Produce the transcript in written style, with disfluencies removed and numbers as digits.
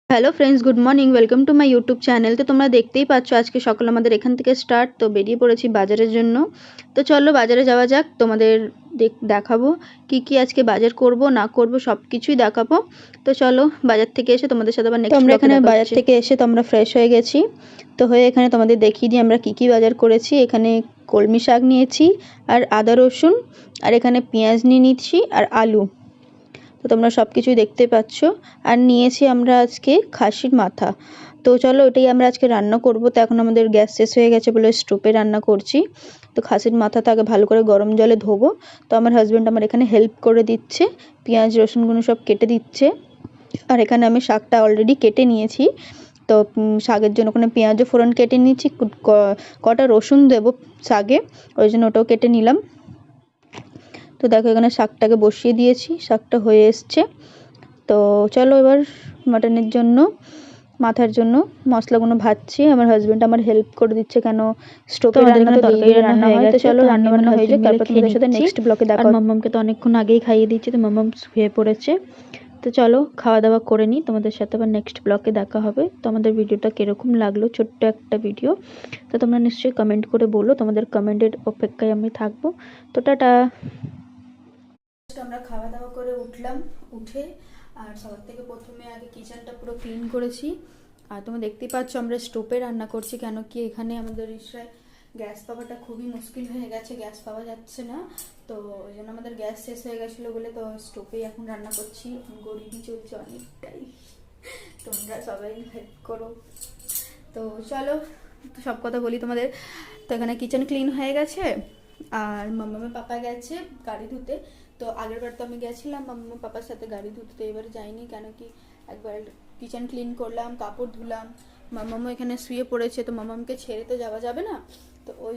Hello friends, good morning. Welcome to my YouTube channel. তো তোমরা দেখতেই পাচ্ছ আজকে সকাল আমাদের এখান থেকে স্টার্ট। তো বেরিয়ে পড়েছি বাজারের জন্য। তো চলো বাজারে যাওয়া যাক। তোমাদের দেখাবো কি আজকে বাজার করব না করব সব কিছুই দেখাবো। তো চলো বাজার থেকে এসে তোমাদের সাথে আবার নেক্সট। আমরা এখানে বাজার থেকে এসে তো আমরা ফ্রেশ হয়ে গেছি। তো হয়ে এখানে তোমাদের দেখিয়ে দিই আমরা কি বাজার করেছি। এখানে কলমি শাক নিয়েছি আর আদা রসুন, আর এখানে পেঁয়াজ নিয়ে নিচ্ছি আর আলু। তো তোমরা সব কিছুই দেখতে পাচ্ছ। আর নিয়েছি আমরা আজকে খাসির মাথা। তো চলো ওটাই আমরা আজকে রান্না করব। তো এখন আমাদের গ্যাস শেষ হয়ে গেছে বলে স্টোভে রান্না করছি। তো খাসির মাথাটা আগে ভালো করে গরম জলে ধোবো। তো আমার হাজব্যান্ড আমার এখানে হেল্প করে দিচ্ছে, পেঁয়াজ রসুনগুলো সব কেটে দিচ্ছে। আর এখানে আমি শাকটা অলরেডি কেটে নিয়েছি। তো শাকের জন্য ওখানে পেঁয়াজও ফোড়ন কেটে নিয়েছি, কটা রসুন দেবো শাকে, ওই জন্য ওটাও কেটে নিলাম। তো দেখো এখানে শাকটাকে বসিয়ে দিয়েছি, শাকটা হয়ে এসছে। তো চলো এবার মাটনের জন্য, মাথার জন্য মশলাগুলো ভাজছি। আমার হাজবেন্ড আমার হেল্প করে দিচ্ছে, কেন স্টোভে রান্না হয়ে গেছে। চলো রান্না বান্না হয়ে যাক, তারপর তোমাদের সাথে নেক্সট ব্লকে দেখা। আর মাম্মামকে তো অনেকক্ষণ আগেই খাইয়ে দিচ্ছি, তো মাম্মাম শুয়ে পড়েছে। তো চলো খাওয়া দাওয়া করে নিই, তোমাদের সাথে আবার নেক্সট ব্লকে দেখা হবে। তো আমাদের ভিডিওটা কীরকম লাগলো, ছোট্ট একটা ভিডিও। তো তোমরা নিশ্চয়ই কমেন্ট করে বলো, তোমাদের কমেন্টের অপেক্ষায় আমি থাকবো। তো টাটা। আমরা খাওয়া দাওয়া করে উঠে আর সবার থেকে প্রথমে আগে কিচেনটা পুরো ক্লিন করেছি। আর তোমরা দেখতেই পাচ্ছ আমরা স্টোভে রান্না করছি, কেন কি এখানে আমাদের ইসরায় গ্যাস পাওয়াটা খুবই মুশকিল হয়ে গেছে, গ্যাস পাওয়া যাচ্ছে না। তো ওই জন্য আমাদের গ্যাস শেষ হয়ে গেছিলো বলে তো স্টোভেই এখন রান্না করছি। গরিবই চলছে অনেকটাই, তোমরা সবাই হেল্প করো। তো চলো সব কথা বলি তোমাদের। তো এখানে কিচেন ক্লিন হয়ে গেছে আর মাম্মামের পাপা গেছে গাড়ি ধুতে। তো আগের বার তো আমি গেছিলাম মাম্মা পাপার সাথে গাড়ি ধুতে, তো এবার যাইনি, কেন কি একবার কিচেন ক্লিন করলাম, কাপড় ধুলাম, মাম্মামও এখানে শুয়ে পড়েছে। তো মাম্মামকে ছেড়ে তো যাওয়া যাবে না, তো ওই